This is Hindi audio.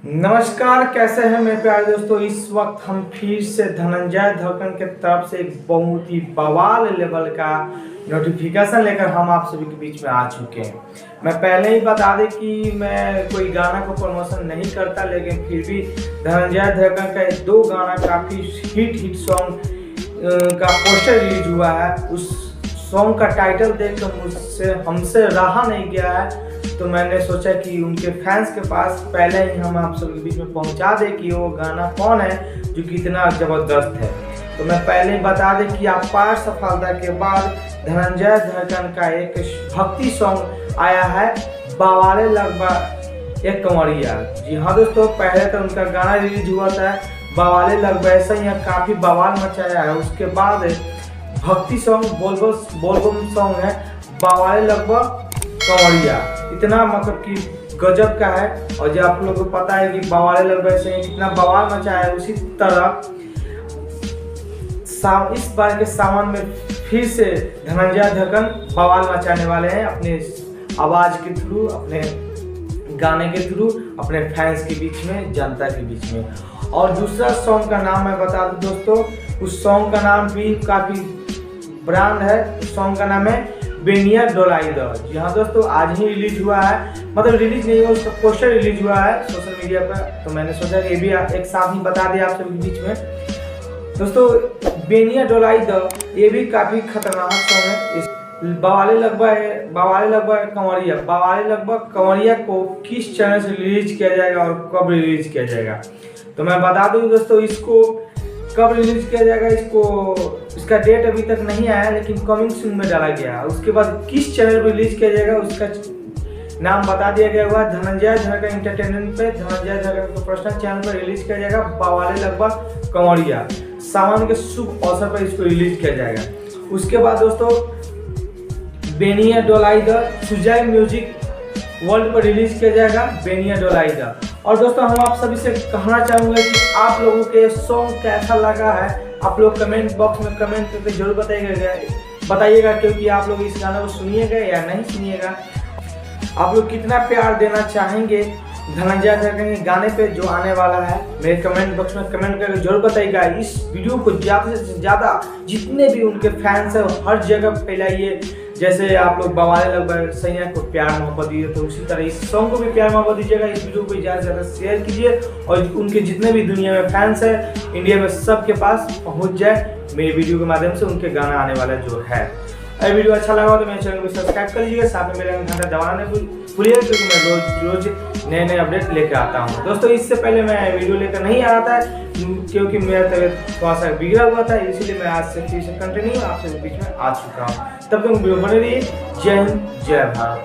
नमस्कार, कैसे हैं मेरे प्यारे दोस्तों। इस वक्त हम फिर से धनंजय धड़कन के तरफ से एक बहुत ही बवाल लेवल का नोटिफिकेशन लेकर हम आप सभी के बीच में आ चुके हैं। मैं पहले ही बता दें कि मैं कोई गाना को प्रमोशन नहीं करता, लेकिन फिर भी धनंजय धड़कन का दो गाना काफ़ी हिट सॉन्ग का पोस्टर रिलीज हुआ है। उस सॉन्ग का टाइटल देखकर हमसे रहा नहीं गया है, तो मैंने सोचा कि उनके फैंस के पास पहले ही हम आप सबके बीच में पहुंचा दें कि वो गाना कौन है जो कि इतना ज़बरदस्त है। तो मैं पहले ही बता दें कि अपार सफलता के बाद धनंजय धड़कन का एक भक्ति सॉन्ग आया है, बवाले लगभग एक कंवरिया। जी हाँ दोस्तों, पहले तो उनका गाना रिलीज हुआ था बवाले लगभग, ऐसा ही काफ़ी बवाल मचाया है। उसके बाद भक्ति सॉन्ग बोलबम सॉन्ग है बवाले लगभग कंवरिया। इतना मतलब कि गजब का है। और जो आप लोगों को पता है कि बवाले लगभग से कितना बवाल मचाया है, उसी तरह इस बार के सावन में फिर से धनंजय धड़कन बवाल मचाने वाले हैं अपने आवाज़ के थ्रू, अपने गाने के थ्रू, अपने फैंस के बीच में, जनता के बीच में। और दूसरा सॉन्ग का नाम मैं बता दूं दोस्तों, उस सॉन्ग का नाम भी काफ़ी ब्रांड है। उस सॉन्ग का नाम है बेनिया डोलाई द। जी हाँ दोस्तों, आज ही रिलीज हुआ है, मतलब रिलीज नहीं हुआ, उसका पोस्टर रिलीज हुआ है सोशल मीडिया पर। तो मैंने सोचा कि ये भी एक साथ ही बता दिया आप सभी के बीच में। दोस्तों बेनिया डोलाई द ये भी काफ़ी खतरनाक सॉन्ग है। इस बवाले लगभग कंवरिया को किस चैनल से रिलीज किया जाएगा और कब रिलीज किया जाएगा, तो मैं बता दूँ दोस्तों, इसको कब रिलीज किया जाएगा, इसका डेट अभी तक नहीं आया, लेकिन कमिंग सून में डाला गया है। उसके बाद किस चैनल पर रिलीज किया जाएगा उसका नाम बता दिया गया हुआ है, धनंजय धड़कन एंटरटेनमेंट पे, धनंजय धड़कन के पर्सनल चैनल पर रिलीज किया जाएगा बवाले लगभग कंवरिया। सावन के शुभ अवसर पर इसको रिलीज किया जाएगा। उसके बाद दोस्तों बेनिया डोलाई द सुजाई म्यूजिक वर्ल्ड पर रिलीज किया जाएगा बेनिया डोलाई द। और दोस्तों हम आप सभी से कहना चाहूँगा कि आप लोगों के सॉन्ग कैसा लगा है, आप लोग कमेंट बॉक्स में कमेंट करके जरूर बताइएगा, क्योंकि आप लोग इस गाने को सुनिएगा या नहीं सुनिएगा, आप लोग कितना प्यार देना चाहेंगे धनंजय धड़कन के गाने पे जो आने वाला है। मेरे कमेंट बॉक्स में कमेंट करके जरूर बताइएगा। इस वीडियो को ज़्यादा से ज़्यादा जितने भी उनके फैंस हैं हर जगह फैलाइए। जैसे आप लोग बवाले लगभग सैया को प्यार मोहब्बत दिए, तो उसी तरह इस सॉन्ग को भी प्यार मोहब्बत दीजिएगा। इस वीडियो को ज़्यादा से ज़्यादा शेयर कीजिए और उनके जितने भी दुनिया में फैंस हैं इंडिया में सबके पास पहुंच जाए मेरे वीडियो के माध्यम से उनके गाना आने वाला जो है। अगर वीडियो अच्छा लगा तो मेरे चैनल को सब्सक्राइब कर लीजिएगा, साथ में मेरे घंटा दबाना नहीं भूलिएगा, क्योंकि मैं रोज नए अपडेट लेकर आता हूँ। दोस्तों इससे पहले मैं वीडियो लेकर नहीं आ रहा था, क्योंकि मेरा तबीयत थोड़ा सा बिगड़ा हुआ था, इसीलिए मैं आज से फिर से कंटिन्यू आपसे बीच में आ चुका हूँ। तब तक वीडियो बने रहिए। जय हिंद, जय भारत।